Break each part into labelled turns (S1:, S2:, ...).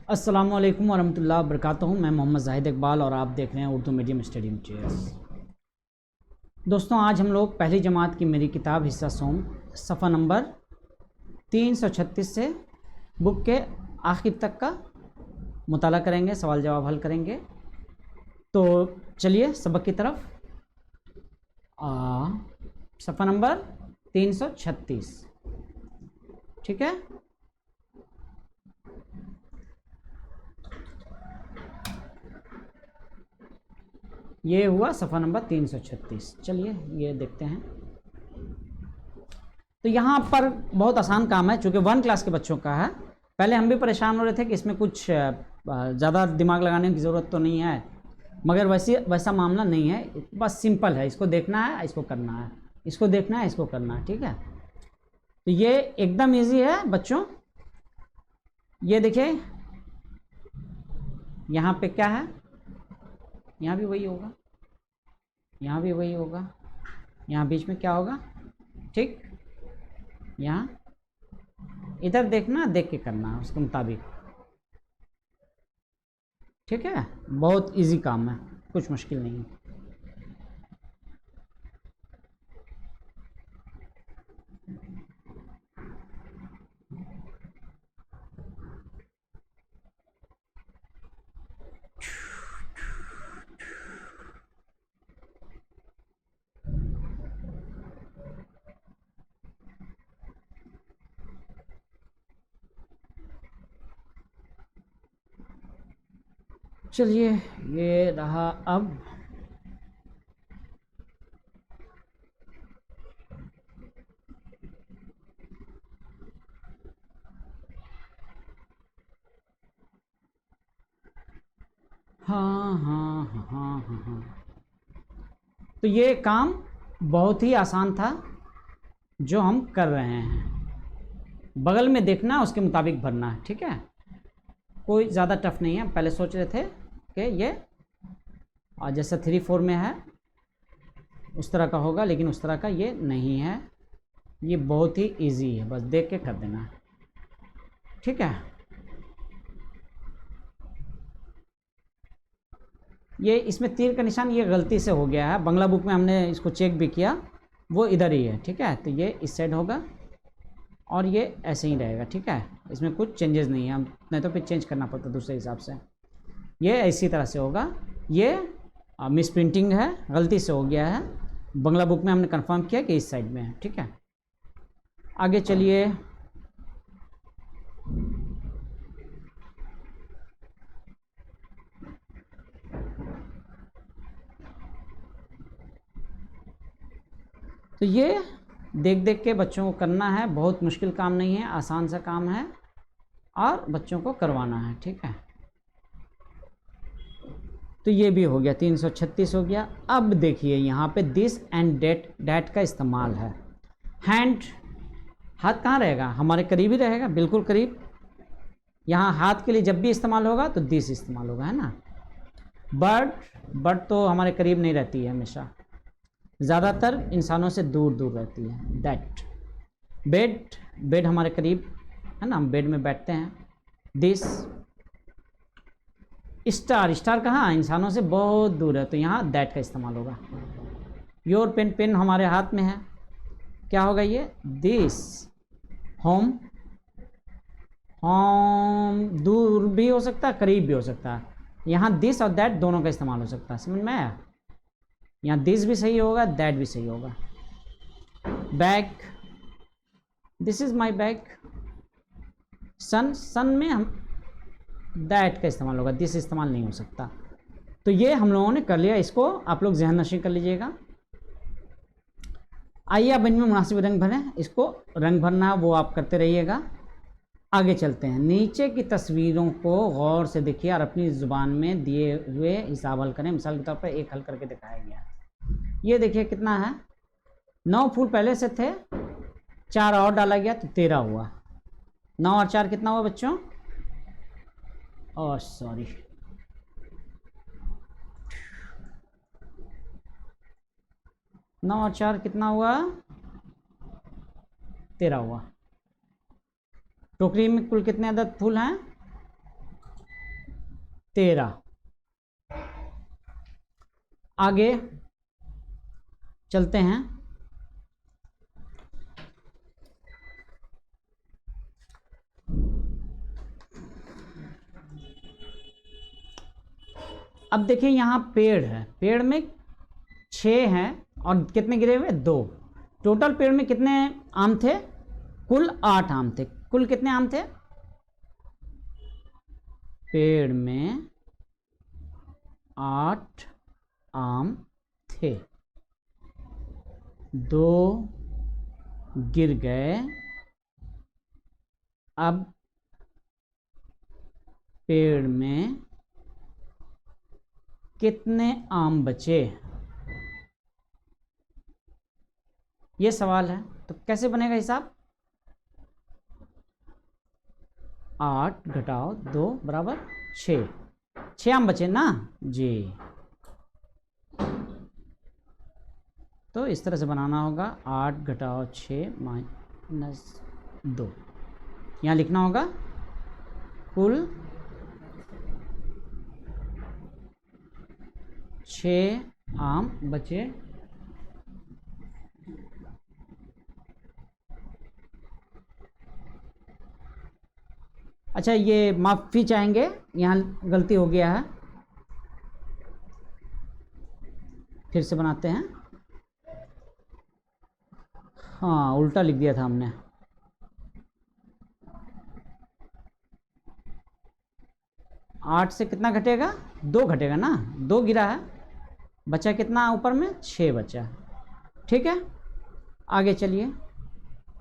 S1: अस्सलामुअलैकुम वरहमतुल्लाहि वबरकातुहू। मैं मोहम्मद जाहिद इकबाल और आप देख रहे हैं उर्दू मीडियम स्टडी मटीरियल्स। दोस्तों, आज हम लोग पहली जमात की मेरी किताब हिस्सा सोम सफ़ा नंबर 336 से बुक के आखिर तक का मुताला करेंगे, सवाल जवाब हल करेंगे। तो चलिए सबक की तरफ। सफ़ा नंबर 336, ठीक है। ये हुआ सफ़ा नंबर 336। चलिए ये देखते हैं। तो यहाँ पर बहुत आसान काम है, चूँकि 1 क्लास के बच्चों का है। पहले हम भी परेशान हो रहे थे कि इसमें कुछ ज़्यादा दिमाग लगाने की ज़रूरत तो नहीं है, मगर वैसा मामला नहीं है। बस सिंपल है, इसको देखना है, इसको करना है, इसको देखना है, इसको करना है, ठीक है। तो ये एकदम ईजी है बच्चों। ये देखिए यहाँ पे क्या है, यहाँ भी वही होगा, यहाँ भी वही होगा, यहाँ बीच में क्या होगा, ठीक। यहाँ इधर देखना, देख के करना उसके मुताबिक, ठीक है। बहुत इजी काम है, कुछ मुश्किल नहीं है। चलिए ये रहा। अब हाँ। तो ये काम बहुत ही आसान था जो हम कर रहे हैं। बगल में देखना, उसके मुताबिक भरना है, ठीक है। कोई ज़्यादा टफ नहीं है। पहले सोच रहे थे कि ये और जैसा 3-4 में है उस तरह का होगा, लेकिन उस तरह का ये नहीं है। ये बहुत ही इजी है, बस देख के कर देना है, ठीक है। ये इसमें तीर का निशान ये गलती से हो गया है, बंगला बुक में हमने इसको चेक भी किया, वो इधर ही है, ठीक है। तो ये इस साइड होगा और ये ऐसे ही रहेगा, ठीक है। इसमें कुछ चेंजेस नहीं है, हम नहीं तो फिर चेंज करना पड़ता दूसरे हिसाब से। ये इसी तरह से होगा। ये मिस प्रिंटिंग है, गलती से हो गया है। बंगला बुक में हमने कंफर्म किया कि इस साइड में है, ठीक है। आगे चलिए। तो ये देख देख के बच्चों को करना है, बहुत मुश्किल काम नहीं है, आसान सा काम है और बच्चों को करवाना है, ठीक है। तो ये भी हो गया, 336 हो गया। अब देखिए यहाँ पे दिस एंड डेट का इस्तेमाल है। हैंड, हाथ कहाँ रहेगा, हमारे करीब ही रहेगा, बिल्कुल करीब। यहाँ हाथ के लिए जब भी इस्तेमाल होगा तो दिस इस्तेमाल होगा, है ना। बर्ड तो हमारे करीब नहीं रहती है, हमेशा ज़्यादातर इंसानों से दूर दूर रहती है। दैट। बेड हमारे करीब है ना, हम बेड में बैठते हैं। दिस। स्टार कहाँ, इंसानों से बहुत दूर है, तो यहाँ दैट का इस्तेमाल होगा। योर पेन हमारे हाथ में है, क्या होगा ये, दिस। होम दूर भी हो सकता है, करीब भी हो सकता है। यहाँ दिस और दैट दोनों का इस्तेमाल हो सकता है, समझ में आया। यहाँ दिस भी सही होगा, दैट भी सही होगा। Bag, this is my bag. सन में हम दैट का इस्तेमाल होगा, दिस इस्तेमाल नहीं हो सकता। तो ये हम लोगों ने कर लिया, इसको आप लोग ज़हन नशीं कर लीजिएगा। आइए अब इनमें मुनासिब रंग भरें। इसको रंग भरना है वो आप करते रहिएगा। आगे चलते हैं। नीचे की तस्वीरों को गौर से देखिए और अपनी ज़ुबान में दिए हुए हिसाब हल करें। मिसाल के तौर पर एक हल करके दिखाया गया है। ये देखिए कितना है, 9 फूल पहले से थे, 4 और डाला गया तो 13 हुआ। 9 और 4 कितना हुआ बच्चों, और सॉरी 9 और 4 कितना हुआ, 13 हुआ। टोकरी में कुल कितने अदद फूल हैं, 13। आगे चलते हैं। अब देखिए यहाँ पेड़ है, पेड़ में 6 हैं और कितने गिरे हुए? 2। टोटल पेड़ में कितने आम थे? कुल 8 आम थे। कुल कितने आम थे? पेड़ में 8 आम थे, 2 गिर गए। अब पेड़ में कितने आम बचे? ये सवाल है। तो कैसे बनेगा हिसाब? 8 घटाओ 2 बराबर 6। 6 आम बचे ना जी। तो इस तरह से बनाना होगा, 8 घटाओ 6 माइनस 2। यहाँ लिखना होगा कुल 6 आम बचे। अच्छा, ये माफ़ी चाहेंगे, यहाँ गलती हो गया है, फिर से बनाते हैं। हाँ, उल्टा लिख दिया था हमने। आठ से कितना घटेगा? 2 घटेगा ना, 2 गिरा है, बचा कितना ऊपर में? 6 बचा। ठीक है, आगे चलिए।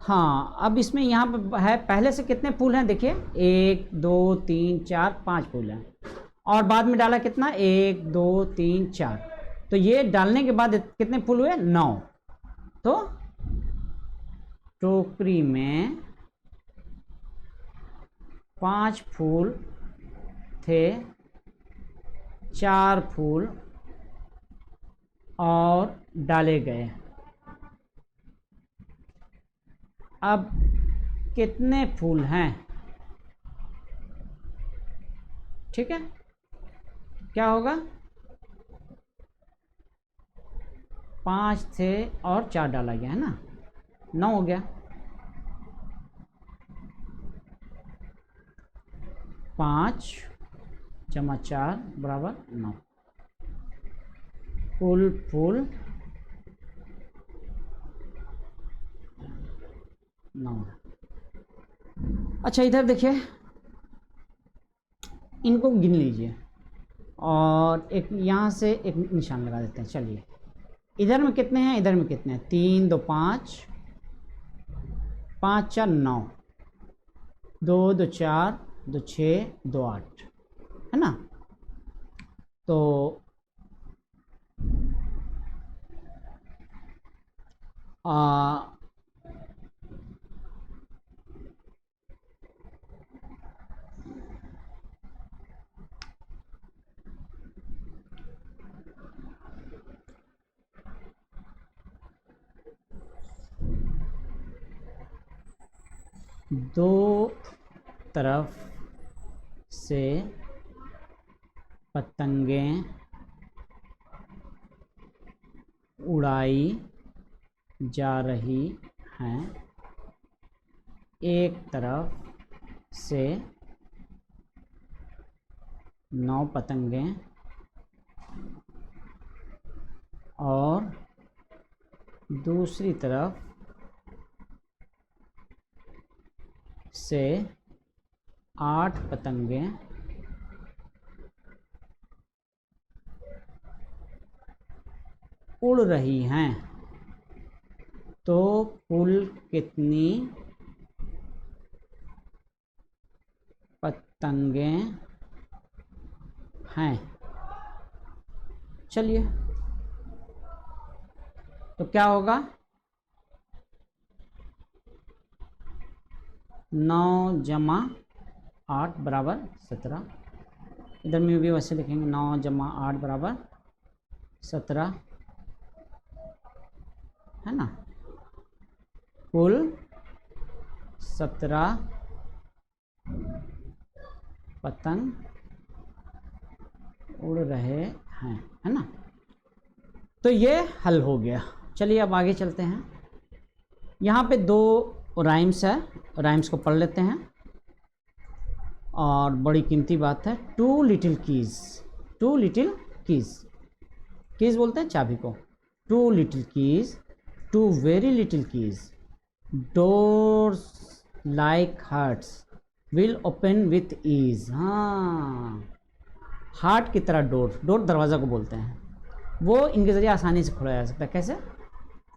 S1: हाँ, अब इसमें यहाँ पर है, पहले से कितने फूल हैं देखिए, 1 2 3 4 5 फूल हैं, और बाद में डाला कितना? 1 2 3 4। तो ये डालने के बाद कितने फूल हुए? 9। तो टोकरी में 5 फूल थे, 4 फूल और डाले गए। अब कितने फूल हैं? ठीक है, क्या होगा? 5 थे और 4 डाला गया है ना, 9 हो गया। 5 जमा 4 बराबर 9। कुल फूल 9। अच्छा, इधर देखिए, इनको गिन लीजिए और एक यहाँ से एक निशान लगा देते हैं। चलिए, इधर में कितने हैं, इधर में कितने हैं? 3 2 5, 5 4 9, 2 2 4, 2 6, 2 8, है ना? तो दो तरफ से पतंगें उड़ाई जा रही हैं। एक तरफ से 9 पतंगें और दूसरी तरफ से 8 पतंगें उड़ रही हैं। तो कुल कितनी पतंगें हैं? चलिए, तो क्या होगा? 9 जमा 8 बराबर 17। इधर में भी वैसे लिखेंगे, 9 जमा 8 बराबर 17, है ना? कुल 17 पतंग उड़ रहे हैं, है ना। तो ये हल हो गया। चलिए अब आगे चलते हैं। यहाँ पे 2 राइम्स है, राइम्स को पढ़ लेते हैं। और बड़ी कीमती बात है, 2 little keys, 2 little keys, keys बोलते हैं चाबी को। 2 little keys, 2 very little keys, doors like hearts will open with ease. हाँ, हार्ट की तरह डोर, डोर दरवाज़ा को बोलते हैं, वो इनके ज़रिए आसानी से खोला जा सकता है। कैसे?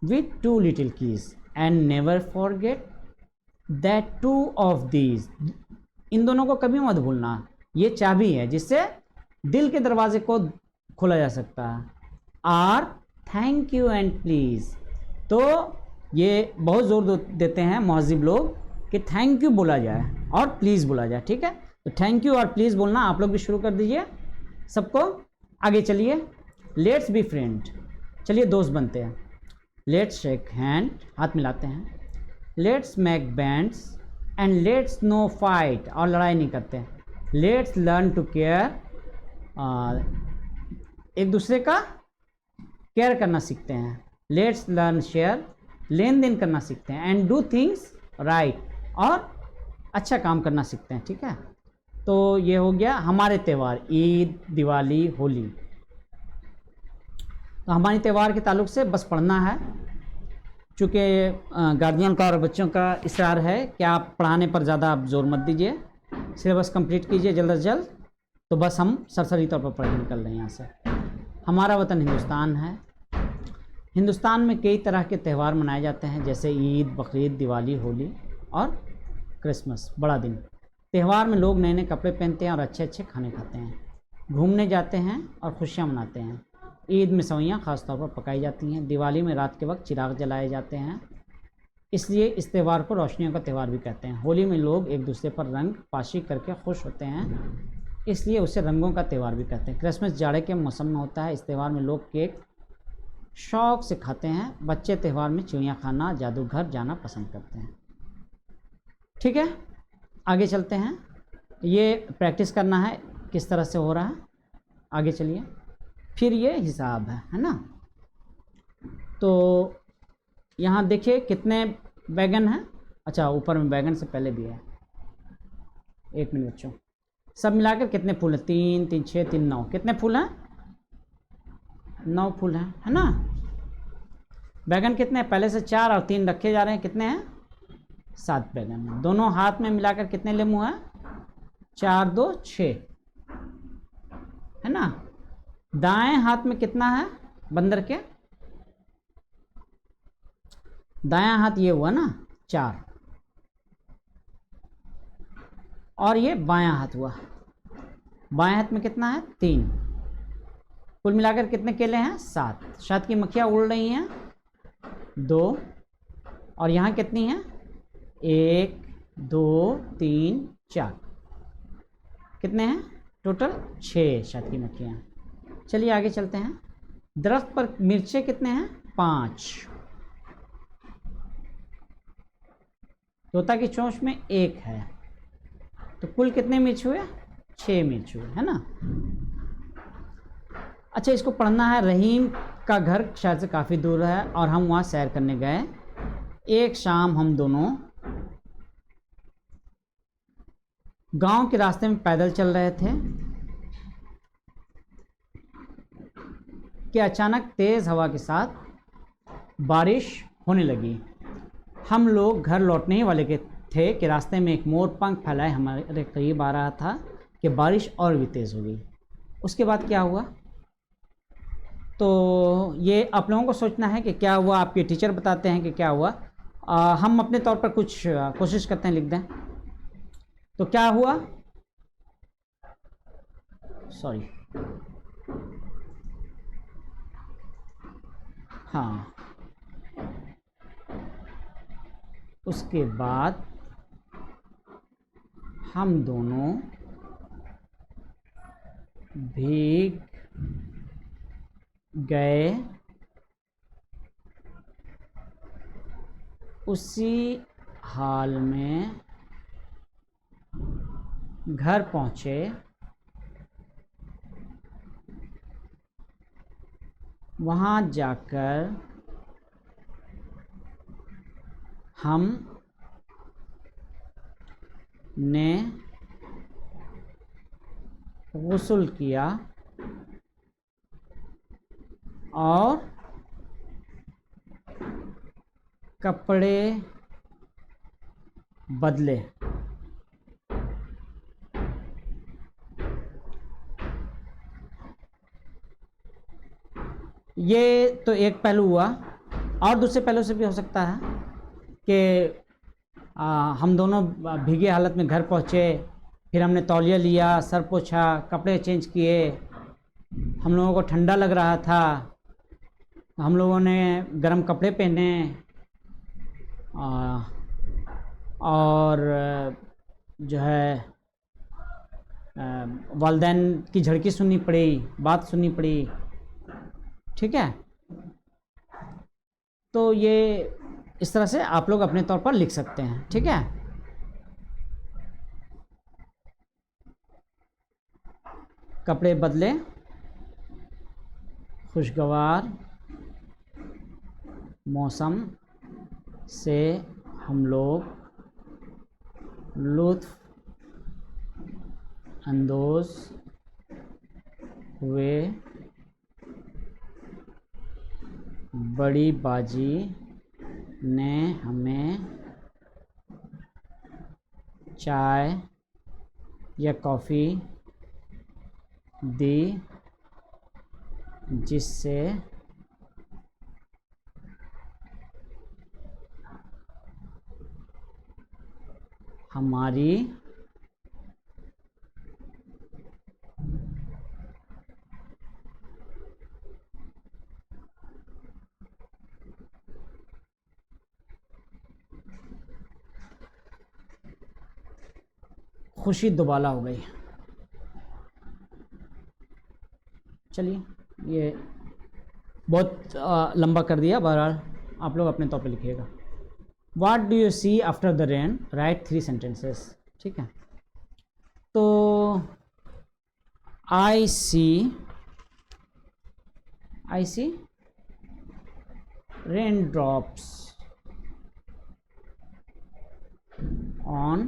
S1: With 2 little keys and never forget that 2 of these, इन दोनों को कभी मत भूलना, ये चाबी है जिससे दिल के दरवाजे को खोला जा सकता है। Are thank you and please, तो ये बहुत ज़ोर देते हैं महज़िब लोग कि थैंक यू बोला जाए और प्लीज़ बोला जाए, ठीक है। तो थैंक यू और प्लीज़ बोलना आप लोग भी शुरू कर दीजिए सबको। आगे चलिए, लेट्स बी फ्रेंड, चलिए दोस्त बनते हैं। लेट्स शेक हैंड, हाथ मिलाते हैं। Let's make bands and let's no fight, और लड़ाई नहीं करते हैं। लेट्स लर्न टू केयर, एक दूसरे का केयर करना सीखते हैं। लेट्स लर्न शेयर, लेन देन करना सीखते हैं। एंड डू थिंग्स राइट, और अच्छा काम करना सीखते हैं, ठीक है। तो ये हो गया हमारे त्यौहार, ईद, दिवाली, होली। तो हमारे त्यौहार के ताल्लुक से बस पढ़ना है, चूँकि गार्जियन का और बच्चों का इसरार है कि आप पढ़ाने पर ज़्यादा आप जोर मत दीजिए, सिलेबस कंप्लीट कीजिए जल्द से जल्द। तो बस हम सरसरी तौर पर पढ़ के निकल रहे हैं यहाँ से। हमारा वतन हिंदुस्तान है। हिंदुस्तान में कई तरह के त्यौहार मनाए जाते हैं, जैसे ईद, बकरीद, दिवाली, होली और क्रिसमस, बड़ा दिन। त्यौहार में लोग नए नए कपड़े पहनते हैं और अच्छे अच्छे खाने खाते हैं, घूमने जाते हैं और खुशियाँ मनाते हैं। ईद में सवैयाँ ख़ास तौर पर पकाई जाती हैं। दिवाली में रात के वक्त चिराग जलाए जाते हैं, इसलिए इस त्यौहार को रोशनियों का त्यौहार भी कहते हैं। होली में लोग एक दूसरे पर रंग पाशी करके खुश होते हैं, इसलिए उसे रंगों का त्यौहार भी कहते हैं। क्रिसमस जाड़े के मौसम में होता है। इस त्यौहार में लोग केक शौक़ से खाते हैं। बच्चे त्यौहार में चिड़िया खाना, जादूघर जाना पसंद करते हैं, ठीक है। आगे चलते हैं, ये प्रैक्टिस करना है किस तरह से हो रहा है। आगे चलिए, फिर ये हिसाब है ना। तो यहाँ देखिए कितने बैगन हैं। अच्छा, ऊपर में बैगन से पहले भी है। 1 मिनट बच्चों, सब मिलाकर कितने फूल हैं? 3 3 6 3 9, कितने फूल हैं? 9 फूल हैं, है ना। बैगन कितने हैं? पहले से 4 और 3 रखे जा रहे हैं, कितने हैं? 7 बैगन हैं। दोनों हाथ में मिलाकर कितने लेमू हैं? 4 2 6, है ना। दाएं हाथ में कितना है बंदर के? दायां हाथ ये हुआ ना 4, और ये बायां हाथ हुआ। बाएं हाथ में कितना है? 3। कुल मिलाकर कितने केले हैं? 7। शहद की मक्खियाँ उड़ रही हैं 2, और यहाँ कितनी हैं? 1 2 3 4, कितने हैं टोटल? 6 शहद की मक्खियाँ। चलिए आगे चलते हैं। दरख्त पर मिर्चें कितने हैं? 5। तोता की चोंच में 1 है, तो कुल कितने मिर्च हुए? 6 मिर्च हुए, है ना। अच्छा, इसको पढ़ना है। रहीम का घर शहर से काफ़ी दूर है और हम वहाँ सैर करने गए। एक शाम हम दोनों गांव के रास्ते में पैदल चल रहे थे कि अचानक तेज़ हवा के साथ बारिश होने लगी। हम लोग घर लौटने ही वाले के थे कि रास्ते में एक मोर पंख फैलाए हमारे करीब आ रहा था कि बारिश और भी तेज़ हो गई। उसके बाद क्या हुआ? तो ये आप लोगों को सोचना है कि क्या हुआ, आपके टीचर बताते हैं कि क्या हुआ। हम अपने तौर पर कुछ कोशिश करते हैं लिख दें। तो क्या हुआ? सॉरी, हाँ, उसके बाद हम दोनों भीग गए। उसी हाल में घर पहुँचे वहाँ जाकर हम ने गुस्ल किया और कपड़े बदले। ये तो एक पहलू हुआ, और दूसरे पहलू से भी हो सकता है कि हम दोनों भीगे हालत में घर पहुँचे, फिर हमने तौलिया लिया, सर पोंछा, कपड़े चेंज किए, हम लोगों को ठंडा लग रहा था, हम लोगों ने गर्म कपड़े पहने और जो है वालिदैन की झड़की सुननी पड़ी, बात सुननी पड़ी। ठीक है, तो ये इस तरह से आप लोग अपने तौर पर लिख सकते हैं। ठीक है, कपड़े बदले, खुशगवार मौसम से हम लोग लुत्फ़ अंदोज़ हुए, बड़ी बाजी ने हमें चाय या कॉफ़ी दी जिससे हमारी खुशी दुबाला हो गई। चलिए, ये बहुत लंबा कर दिया, बहरहाल आप लोग अपने तौर पे लिखिएगा। What do you see after the rain? Write 3 sentences। ठीक है, तो I see raindrops on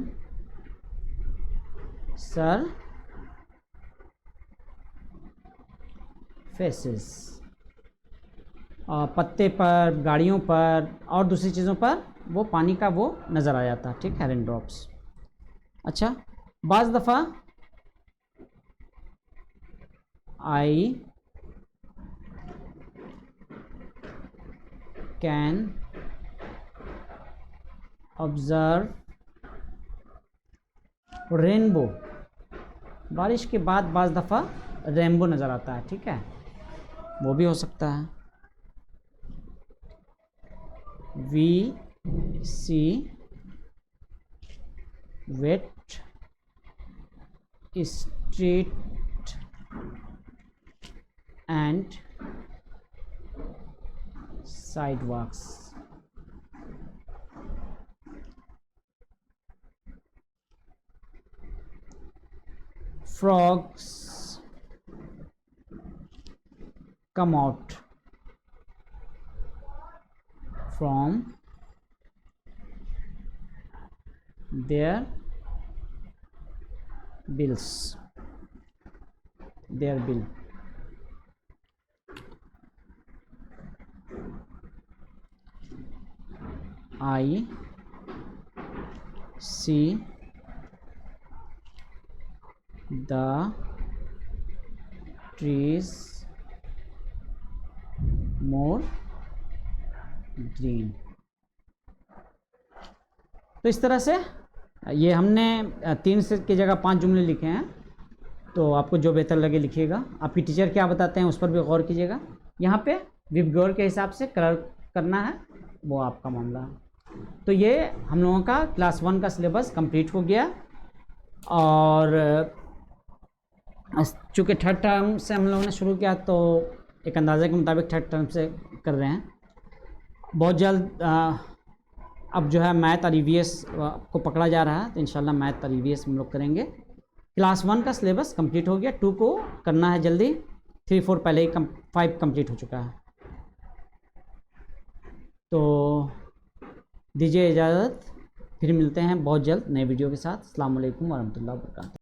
S1: surfaces, पत्ते पर, गाड़ियों पर और दूसरी चीज़ों पर वो पानी का वो नज़र आ जाता है। ठीक है, रेन ड्रॉप्स। अच्छा, बाज़ दफ़ा आई कैन ऑब्ज़र्व रेनबो, बारिश के बाद बाज़ दफ़ा रेनबो नज़र आता है। ठीक है, वो भी हो सकता है। We see wet street and sidewalks। Frogs come out from their bill। I see the trees more green। तो इस तरह से ये हमने 3 से की जगह 5 जुमले लिखे हैं, तो आपको जो बेहतर लगे लिखिएगा। आपकी टीचर क्या बताते हैं उस पर भी गौर कीजिएगा। यहाँ पे विबगौर के हिसाब से कलर करना है, वो आपका मामला है। तो ये हम लोगों का क्लास 1 का सिलेबस कंप्लीट हो गया, और चूँकि थर्ड टर्म से हम लोगों ने शुरू किया तो एक अंदाज़े के मुताबिक थर्ड टर्म से कर रहे हैं। बहुत जल्द अब जो है मैथ और ईवीएस को पकड़ा जा रहा है, तो इंशाल्लाह मैथ और ईवीएस हम लोग करेंगे। क्लास 1 का सिलेबस कंप्लीट हो गया, 2 को करना है जल्दी, 3 4 पहले ही 5 कंप्लीट हो चुका है। तो दीजिए इजाज़त, फिर मिलते हैं बहुत जल्द नए वीडियो के साथ। अस्सलाम वालेकुम वरहमतुल्लाहि वबरकातुहू।